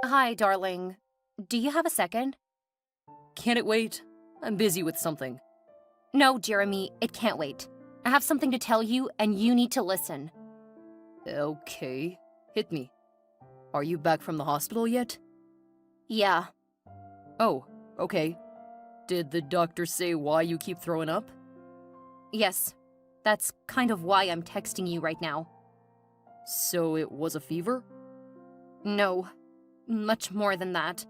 Hi, darling. Do you have a second? Can't it wait? I'm busy with something. No, Jeremy, it can't wait. I have something to tell you, and you need to listen. Okay, hit me. Are you back from the hospital yet? Yeah. Oh, okay. Did the doctor say why you keep throwing up? Yes. That's kind of why I'm texting you right now. So it was a fever? No. Much more than that.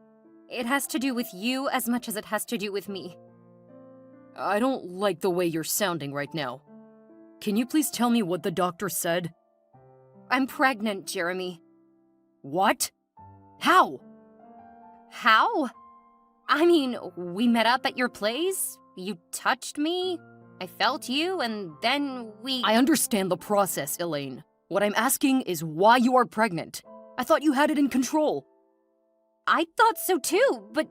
It has to do with you as much as it has to do with me. I don't like the way you're sounding right now. Can you please tell me what the doctor said? I'm pregnant, Jeremy. What? How? How? I mean, we met up at your place, you touched me, I felt you, and then we— I understand the process, Elaine. What I'm asking is why you are pregnant. I thought you had it in control. I thought so too, but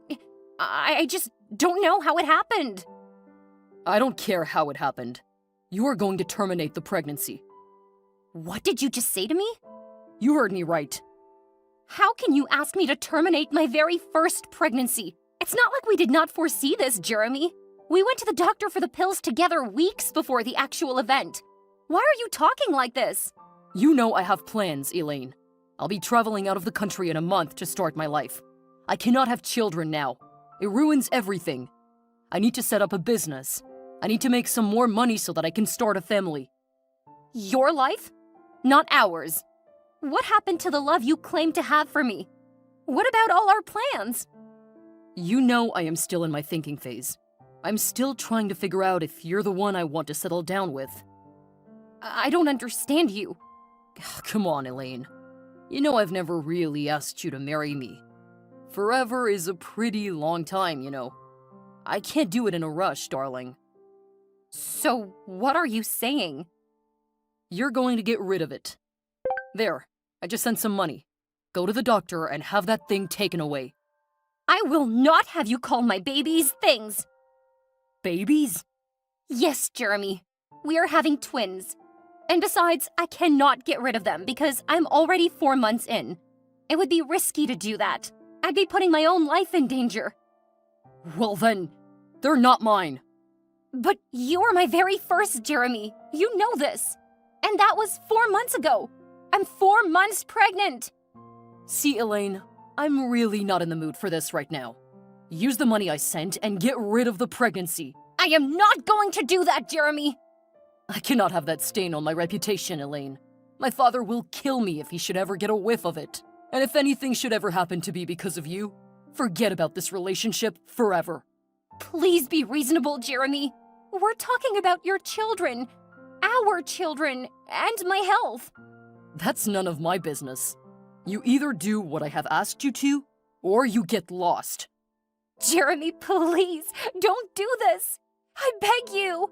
I just don't know how it happened. I don't care how it happened. You are going to terminate the pregnancy. What did you just say to me? You heard me right. How can you ask me to terminate my very first pregnancy? It's not like we did not foresee this, Jeremy. We went to the doctor for the pills together weeks before the actual event. Why are you talking like this? You know I have plans, Elaine. I'll be traveling out of the country in a month to start my life. I cannot have children now. It ruins everything. I need to set up a business. I need to make some more money so that I can start a family. Your life? Not ours. What happened to the love you claimed to have for me? What about all our plans? You know I am still in my thinking phase. I'm still trying to figure out if you're the one I want to settle down with. I don't understand you. Come on, Elaine. You know I've never really asked you to marry me. Forever is a pretty long time, you know. I can't do it in a rush, darling. So, what are you saying? You're going to get rid of it. There, I just sent some money. Go to the doctor and have that thing taken away. I will not have you call my babies things. Babies? Yes, Jeremy. We are having twins. And besides, I cannot get rid of them because I'm already 4 months in. It would be risky to do that. I'd be putting my own life in danger. Well then, they're not mine. But you are my very first, Jeremy. You know this. And that was 4 months ago. I'm 4 months pregnant. See, Elaine, I'm really not in the mood for this right now. Use the money I sent and get rid of the pregnancy. I am not going to do that, Jeremy. I cannot have that stain on my reputation, Elaine. My father will kill me if he should ever get a whiff of it. And if anything should ever happen to be because of you, forget about this relationship forever. Please be reasonable, Jeremy. We're talking about your children, our children, and my health. That's none of my business. You either do what I have asked you to, or you get lost. Jeremy, please, don't do this. I beg you.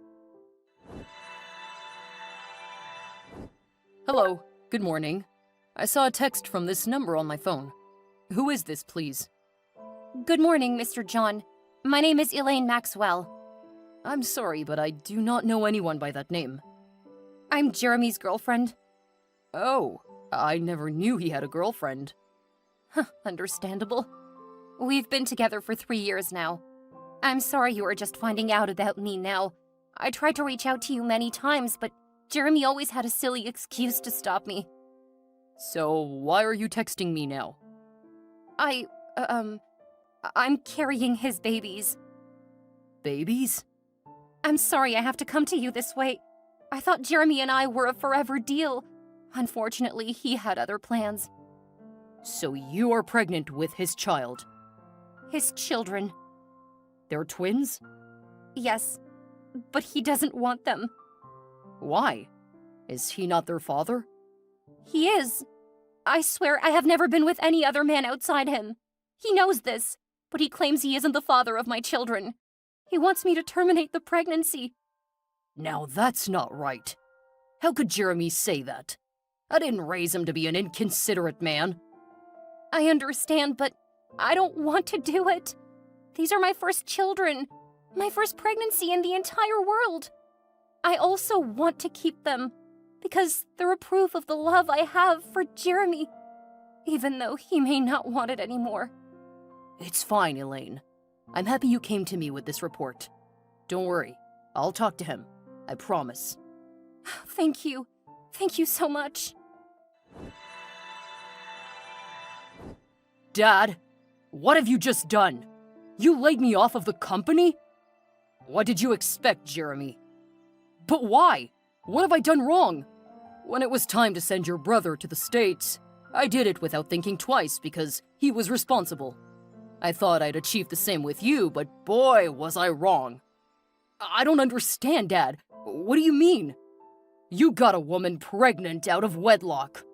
Hello, good morning. I saw a text from this number on my phone. Who is this, please? Good morning, Mr. John. My name is Elaine Maxwell. I'm sorry, but I do not know anyone by that name. I'm Jeremy's girlfriend. Oh, I never knew he had a girlfriend. Understandable. We've been together for 3 years now. I'm sorry you are just finding out about me now. I tried to reach out to you many times, but Jeremy always had a silly excuse to stop me. So, why are you texting me now? I'm carrying his babies. Babies? I'm sorry I have to come to you this way. I thought Jeremy and I were a forever deal. Unfortunately, he had other plans. So you are pregnant with his child? His children. They're twins? Yes, but he doesn't want them. Why? Is he not their father? He is. I swear I have never been with any other man outside him. He knows this, but he claims he isn't the father of my children. He wants me to terminate the pregnancy. Now that's not right. How could Jeremy say that? I didn't raise him to be an inconsiderate man. I understand, but I don't want to do it. These are my first children, my first pregnancy in the entire world. I also want to keep them, because they're a proof of the love I have for Jeremy. even though he may not want it anymore. It's fine, Elaine. I'm happy you came to me with this report. Don't worry, I'll talk to him. I promise. Thank you. Thank you so much. Dad, what have you just done? You laid me off of the company? What did you expect, Jeremy? But why? What have I done wrong? When it was time to send your brother to the States, I did it without thinking twice because he was responsible. I thought I'd achieve the same with you, but boy, was I wrong. I don't understand, Dad. What do you mean? You got a woman pregnant out of wedlock.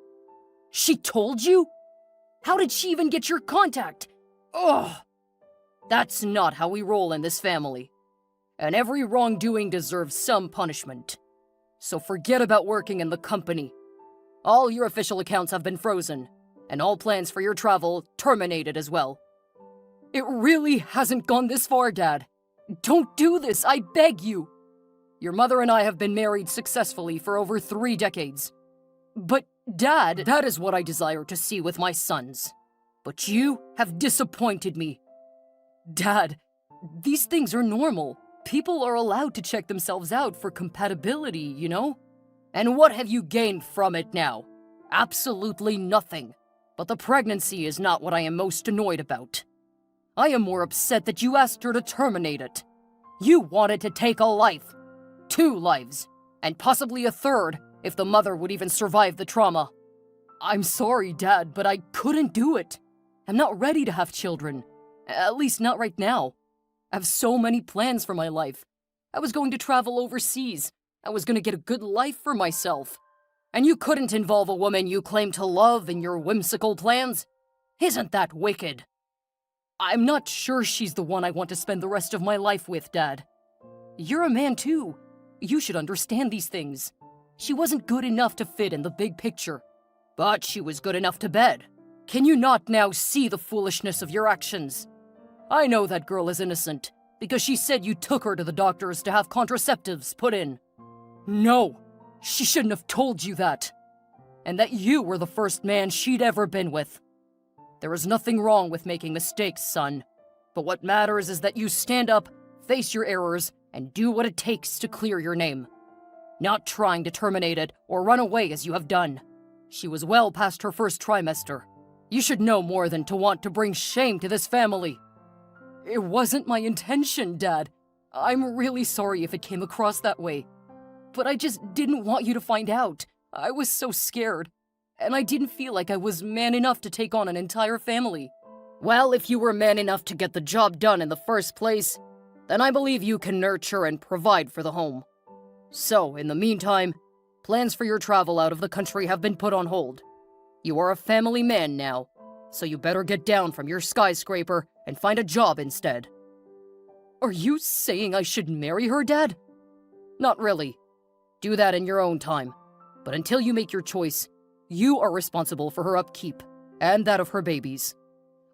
She told you? How did she even get your contact? Ugh! That's not how we roll in this family. And every wrongdoing deserves some punishment. So forget about working in the company. All your official accounts have been frozen, and all plans for your travel terminated as well. It really hasn't gone this far, Dad. Don't do this, I beg you. Your mother and I have been married successfully for over 3 decades. But, Dad, that is what I desire to see with my sons. But you have disappointed me. Dad, these things are normal. People are allowed to check themselves out for compatibility, you know? And what have you gained from it now? Absolutely nothing. But the pregnancy is not what I am most annoyed about. I am more upset that you asked her to terminate it. You wanted to take a life. 2 lives. And possibly a 3rd, if the mother would even survive the trauma. I'm sorry, Dad, but I couldn't do it. I'm not ready to have children. At least not right now. I have so many plans for my life. I was going to travel overseas. I was going to get a good life for myself. And you couldn't involve a woman you claim to love in your whimsical plans? Isn't that wicked? I'm not sure she's the one I want to spend the rest of my life with, Dad. You're a man too. You should understand these things. She wasn't good enough to fit in the big picture. But she was good enough to bed. Can you not now see the foolishness of your actions? I know that girl is innocent, because she said you took her to the doctors to have contraceptives put in. No, she shouldn't have told you that. And that you were the first man she'd ever been with. There is nothing wrong with making mistakes, son. But what matters is that you stand up, face your errors, and do what it takes to clear your name. Not trying to terminate it or run away as you have done. She was well past her first trimester. You should know more than to want to bring shame to this family. It wasn't my intention, Dad. I'm really sorry if it came across that way. But I just didn't want you to find out. I was so scared. And I didn't feel like I was man enough to take on an entire family. Well, if you were man enough to get the job done in the first place, then I believe you can nurture and provide for the home. So, in the meantime, plans for your travel out of the country have been put on hold. You are a family man now, so you better get down from your skyscraper and find a job instead. Are you saying I should marry her, Dad? Not really. Do that in your own time. But until you make your choice, you are responsible for her upkeep, and that of her babies.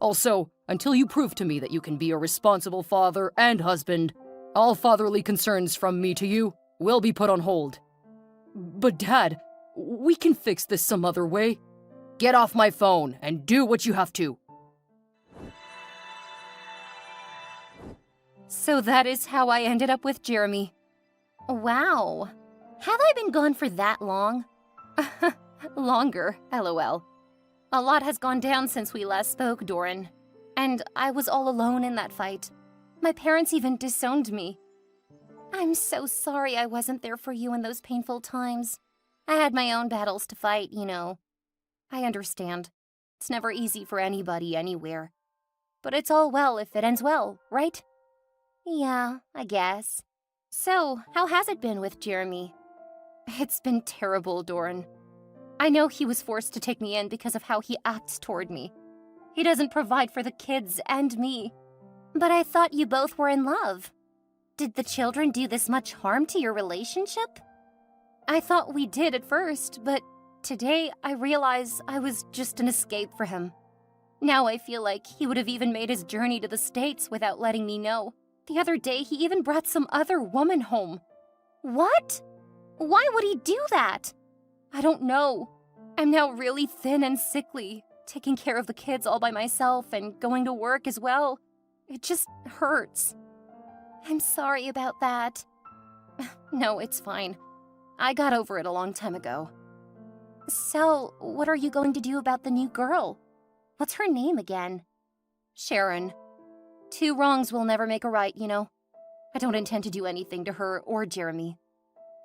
Also, until you prove to me that you can be a responsible father and husband, all fatherly concerns from me to you will be put on hold. But Dad, we can fix this some other way. Get off my phone and do what you have to. So that is how I ended up with Jeremy. Wow. Have I been gone for that long? Longer, LOL. A lot has gone down since we last spoke, Doran. And I was all alone in that fight. My parents even disowned me. I'm so sorry I wasn't there for you in those painful times. I had my own battles to fight, you know. I understand. It's never easy for anybody anywhere. But it's all well if it ends well, right? Yeah, I guess. So, how has it been with Jeremy? It's been terrible, Doran. I know he was forced to take me in because of how he acts toward me. He doesn't provide for the kids and me. But I thought you both were in love. Did the children do this much harm to your relationship? I thought we did at first, but today I realize I was just an escape for him. Now I feel like he would have even made his journey to the States without letting me know. The other day he even brought some other woman home. What? Why would he do that? I don't know. I'm now really thin and sickly. taking care of the kids all by myself and going to work as well. It just hurts. I'm sorry about that. No, it's fine. I got over it a long time ago. So, what are you going to do about the new girl? What's her name again? Sharon. 2 wrongs will never make a right, you know. I don't intend to do anything to her or Jeremy.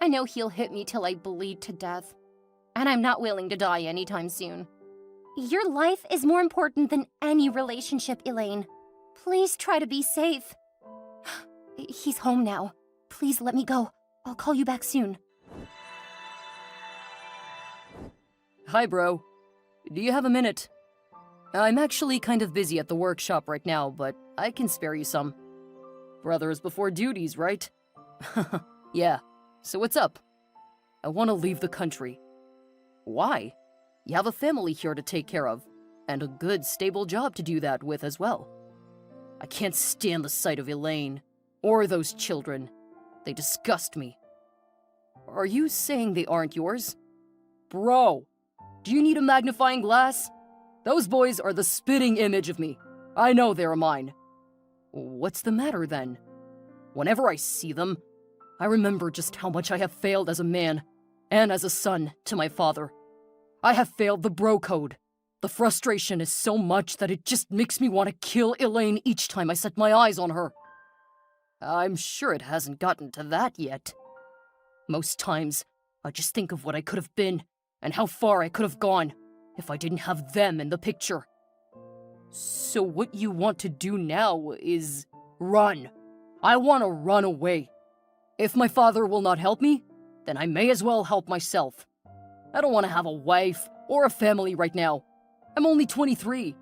I know he'll hit me till I bleed to death. And I'm not willing to die anytime soon. Your life is more important than any relationship, Elaine. Please try to be safe. He's home now. Please let me go. I'll call you back soon. Hi, bro. Do you have a minute? I'm actually kind of busy at the workshop right now, but I can spare you some. Brothers before duties, right? Yeah. So what's up? I want to leave the country. Why? You have a family here to take care of, and a good, stable job to do that with as well. I can't stand the sight of Elaine, or those children. They disgust me. Are you saying they aren't yours? Bro, do you need a magnifying glass? Those boys are the spitting image of me. I know they're mine. What's the matter then? Whenever I see them, I remember just how much I have failed as a man, and as a son to my father. I have failed the bro code. The frustration is so much that it just makes me want to kill Elaine each time I set my eyes on her. I'm sure it hasn't gotten to that yet. Most times, I just think of what I could have been, and how far I could have gone, if I didn't have them in the picture. So what you want to do now is run. I want to run away. If my father will not help me, then I may as well help myself. I don't want to have a wife or a family right now. I'm only 23.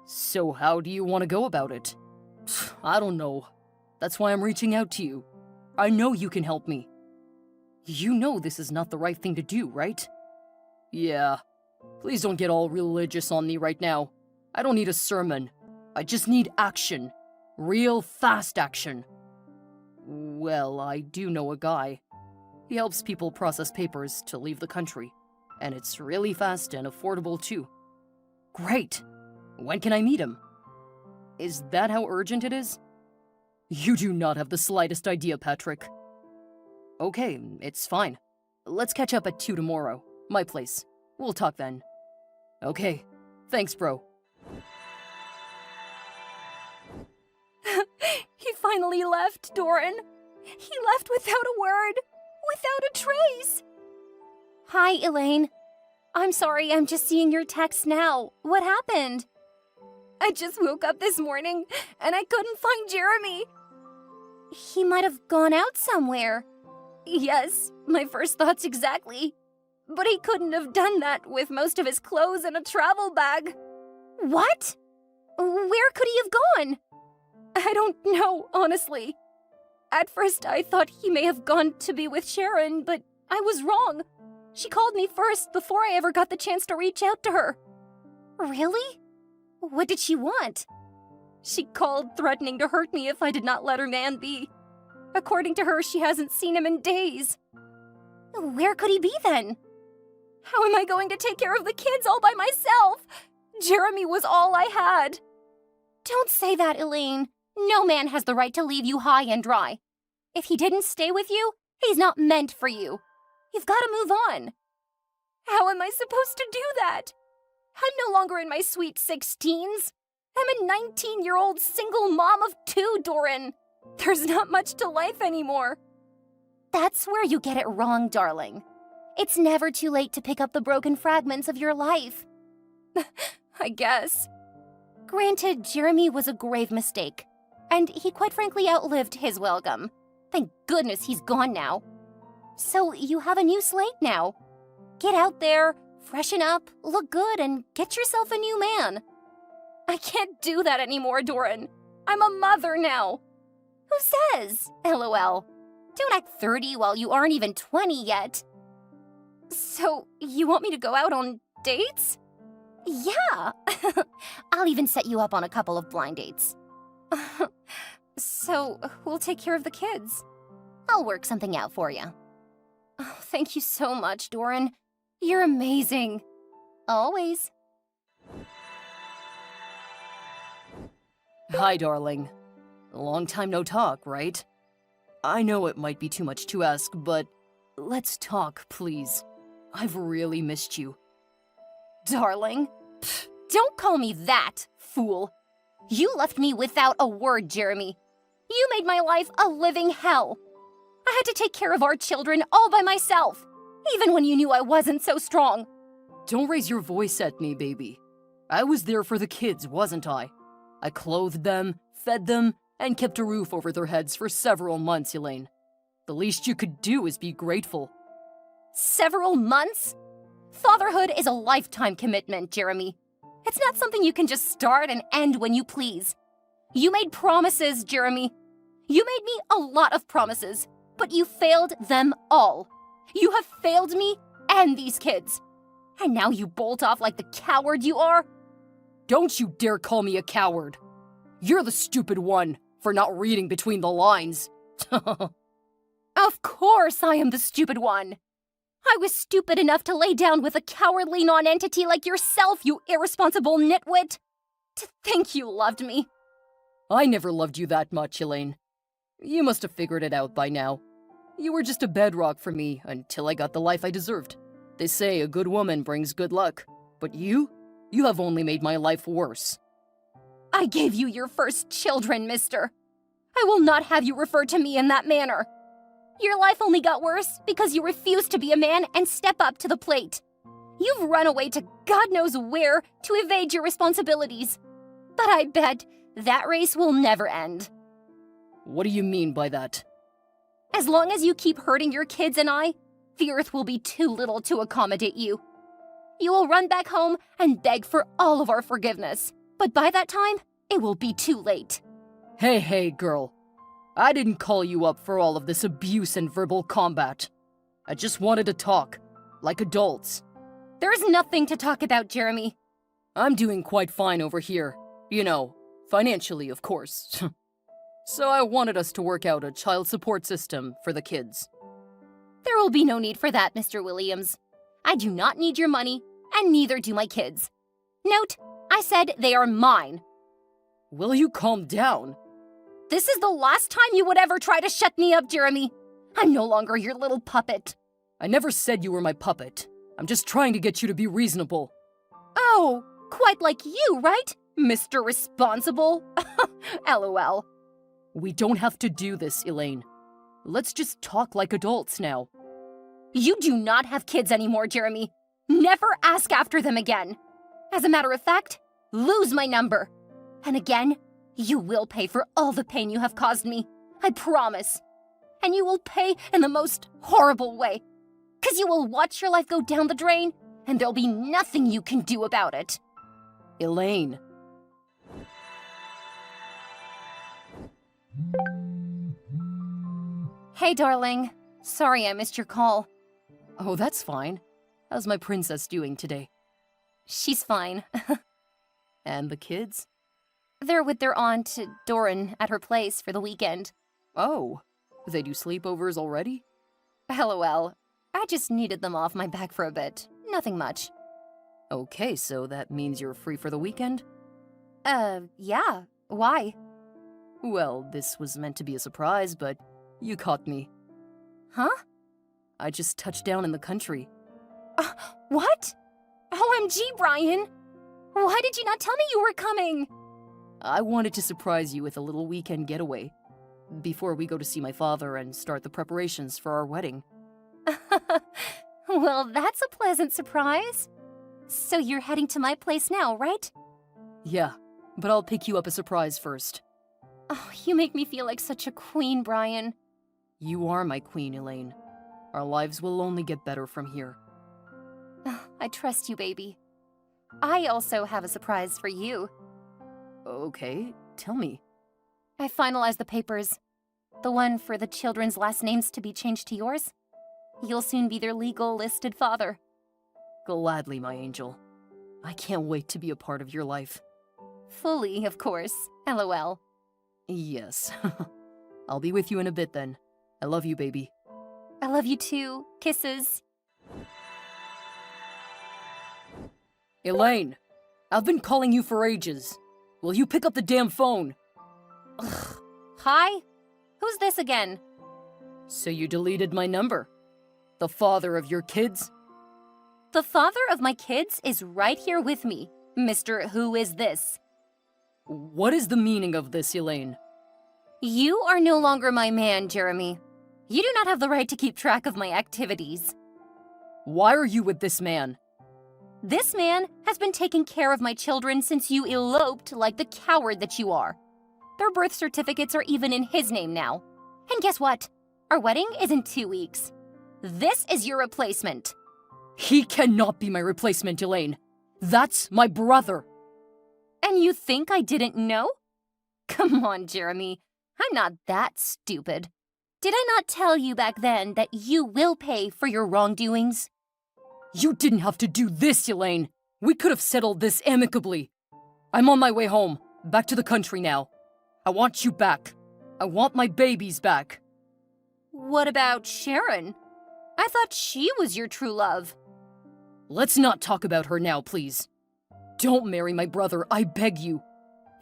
So how do you want to go about it? I don't know. That's why I'm reaching out to you. I know you can help me. You know this is not the right thing to do, right? Yeah. Please don't get all religious on me right now. I don't need a sermon. I just need action. Real fast action. Well, I do know a guy. He helps people process papers to leave the country, and it's really fast and affordable too. Great! When can I meet him? Is that how urgent it is? You do not have the slightest idea, Patrick. Okay, it's fine. Let's catch up at 2 tomorrow. My place. We'll talk then. Okay. Thanks, bro. He finally left, Doran. He left without a word, without a trace. Hi, Elaine. I'm sorry, I'm just seeing your text now. What happened? I just woke up this morning, and I couldn't find Jeremy. He might have gone out somewhere. Yes, my first thoughts exactly. But he couldn't have done that with most of his clothes in a travel bag. What? Where could he have gone? I don't know, honestly. At first, I thought he may have gone to be with Sharon, but I was wrong. She called me first before I ever got the chance to reach out to her. Really? What did she want? She called, threatening to hurt me if I did not let her man be. According to her, she hasn't seen him in days. Where could he be then? How am I going to take care of the kids all by myself? Jeremy was all I had. Don't say that, Elaine. No man has the right to leave you high and dry. If he didn't stay with you, he's not meant for you. You've got to move on. How am I supposed to do that? I'm no longer in my sweet 16s. I'm a 19-year-old single mom of 2, Doran. There's not much to life anymore. That's where you get it wrong, darling. It's never too late to pick up the broken fragments of your life. I guess. Granted, Jeremy was a grave mistake, and he quite frankly outlived his welcome. Thank goodness he's gone now. So you have a new slate now. Get out there, freshen up, look good, and get yourself a new man. I can't do that anymore, Doran. I'm a mother now. Who says? LOL. Don't act 30 while you aren't even 20 yet. So, you want me to go out on dates? Yeah. I'll even set you up on a couple of blind dates. So, who'll take care of the kids? I'll work something out for you. Oh, thank you so much, Doran. You're amazing. Always. Hi, darling. Long time no talk, right? I know it might be too much to ask, but let's talk, please. I've really missed you. Darling? Pfft, don't call me that, fool. You left me without a word, Jeremy. You made my life a living hell. I had to take care of our children all by myself, even when you knew I wasn't so strong. Don't raise your voice at me, baby. I was there for the kids, wasn't I? I clothed them, fed them, and kept a roof over their heads for several months, Elaine. The least you could do is be grateful. Several months? Fatherhood is a lifetime commitment, Jeremy. It's not something you can just start and end when you please. You made promises, Jeremy. You made me a lot of promises, but you failed them all. You have failed me and these kids. And now you bolt off like the coward you are? Don't you dare call me a coward. You're the stupid one for not reading between the lines. Of course I am the stupid one. I was stupid enough to lay down with a cowardly nonentity like yourself, you irresponsible nitwit. To think you loved me. I never loved you that much, Elaine. You must have figured it out by now. You were just a bedrock for me until I got the life I deserved. They say a good woman brings good luck, but you have only made my life worse. I gave you your first children, mister. I will not have you refer to me in that manner. Your life only got worse because you refused to be a man and step up to the plate. You've run away to God knows where to evade your responsibilities. But I bet that race will never end. What do you mean by that? As long as you keep hurting your kids and I, the earth will be too little to accommodate you. You will run back home and beg for all of our forgiveness. But by that time, it will be too late. Hey, girl. I didn't call you up for all of this abuse and verbal combat. I just wanted to talk, like adults. There's nothing to talk about, Jeremy. I'm doing quite fine over here. You know, financially, of course. So I wanted us to work out a child support system for the kids. There will be no need for that, Mr. Williams. I do not need your money, and neither do my kids. Note, I said they are mine. Will you calm down? This is the last time you would ever try to shut me up, Jeremy. I'm no longer your little puppet. I never said you were my puppet. I'm just trying to get you to be reasonable. Oh, quite like you, right, Mr. Responsible? LOL. We don't have to do this, Elaine. Let's just talk like adults now. You do not have kids anymore, Jeremy. Never ask after them again. As a matter of fact, lose my number. And again, you will pay for all the pain you have caused me. I promise. And you will pay in the most horrible way. 'Cause you will watch your life go down the drain, and there'll be nothing you can do about it. Elaine. Hey, darling. Sorry I missed your call. Oh, that's fine. How's my princess doing today? She's fine. And the kids? They're with their aunt, Doran, at her place for the weekend. Oh, they do sleepovers already? LOL. I just needed them off my back for a bit. Nothing much. Okay, so that means you're free for the weekend? Yeah. Why? Well, this was meant to be a surprise, but you caught me. Huh? I just touched down in the country. What? OMG, Brian! Why did you not tell me you were coming? I wanted to surprise you with a little weekend getaway before we go to see my father and start the preparations for our wedding. Well, that's a pleasant surprise. So you're heading to my place now, right? Yeah, but I'll pick you up a surprise first. Oh, you make me feel like such a queen, Brian. You are my queen, Elaine. Our lives will only get better from here. I trust you, baby. I also have a surprise for you. Okay, tell me. I finalized the papers. The one for the children's last names to be changed to yours. You'll soon be their legal listed father. Gladly, my angel. I can't wait to be a part of your life. Fully, of course. LOL. Yes. I'll be with you in a bit then. I love you, baby. I love you too. Kisses. Elaine, I've been calling you for ages. Will you pick up the damn phone? Ugh. Hi? Who's this again? So you deleted my number? The father of your kids? The father of my kids is right here with me, Mr. Who is this? What is the meaning of this, Elaine? You are no longer my man, Jeremy. You do not have the right to keep track of my activities. Why are you with this man? This man has been taking care of my children since you eloped like the coward that you are. Their birth certificates are even in his name now. And guess what? Our wedding is in 2 weeks. This is your replacement. He cannot be my replacement, Elaine. That's my brother. And you think I didn't know? Come on, Jeremy. I'm not that stupid. Did I not tell you back then that you will pay for your wrongdoings? You didn't have to do this, Elaine. We could have settled this amicably. I'm on my way home, back to the country now. I want you back. I want my babies back. What about Sharon? I thought she was your true love. Let's not talk about her now, please. Don't marry my brother, I beg you.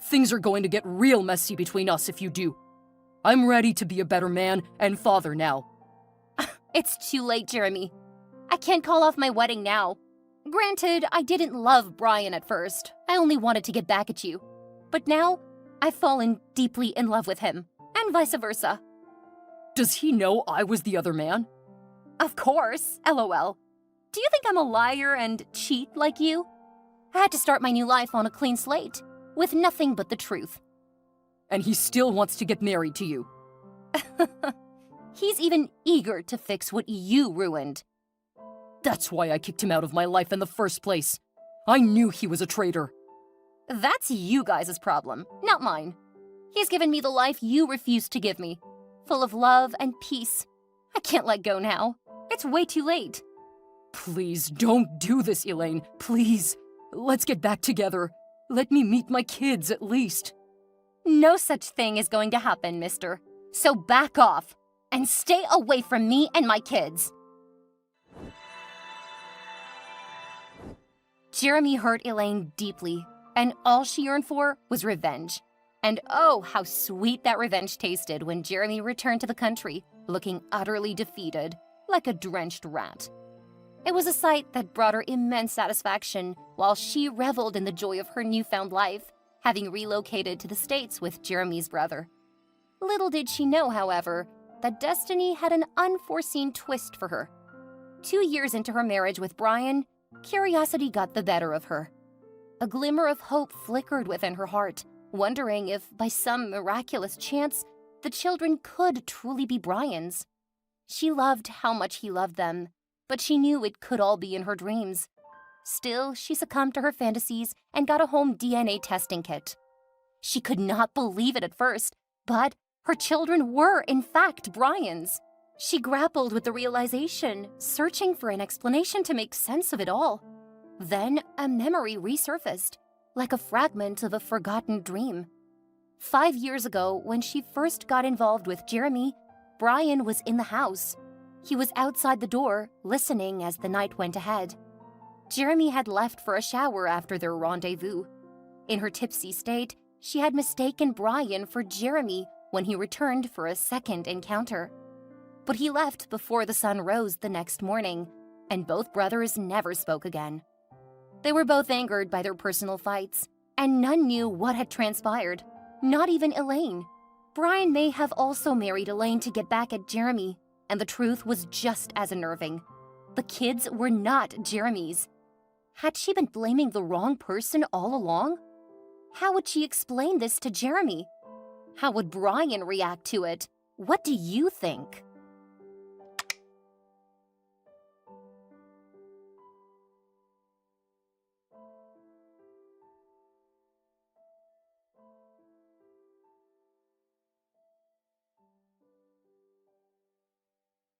Things are going to get real messy between us if you do. I'm ready to be a better man and father now. It's too late, Jeremy. I can't call off my wedding now. Granted, I didn't love Brian at first. I only wanted to get back at you. But now, I've fallen deeply in love with him, and vice versa. Does he know I was the other man? Of course, LOL. Do you think I'm a liar and cheat like you? I had to start my new life on a clean slate, with nothing but the truth. And he still wants to get married to you. He's even eager to fix what you ruined. That's why I kicked him out of my life in the first place. I knew he was a traitor. That's you guys' problem, not mine. He's given me the life you refused to give me, full of love and peace. I can't let go now. It's way too late. Please, don't do this, Elaine. Please. Let's get back together. Let me meet my kids, at least. No such thing is going to happen, mister. So back off, and stay away from me and my kids. Jeremy hurt Elaine deeply, and all she yearned for was revenge. And oh, how sweet that revenge tasted when Jeremy returned to the country, looking utterly defeated, like a drenched rat. It was a sight that brought her immense satisfaction while she reveled in the joy of her newfound life, having relocated to the States with Jeremy's brother. Little did she know, however, that destiny had an unforeseen twist for her. 2 years into her marriage with Brian, curiosity got the better of her. A glimmer of hope flickered within her heart, wondering if, by some miraculous chance, the children could truly be Brian's. She loved how much he loved them, but she knew it could all be in her dreams. Still, she succumbed to her fantasies and got a home DNA testing kit. She could not believe it at first, but her children were, in fact, Brian's. She grappled with the realization, searching for an explanation to make sense of it all. Then a memory resurfaced, like a fragment of a forgotten dream. 5 years ago, when she first got involved with Jeremy, Brian was in the house. He was outside the door, listening as the night went ahead. Jeremy had left for a shower after their rendezvous. In her tipsy state, she had mistaken Brian for Jeremy when he returned for a second encounter. But he left before the sun rose the next morning, and both brothers never spoke again. They were both angered by their personal fights, and none knew what had transpired, not even Elaine. Brian may have also married Elaine to get back at Jeremy, and the truth was just as unnerving. The kids were not Jeremy's. Had she been blaming the wrong person all along? How would she explain this to Jeremy? How would Brian react to it? What do you think?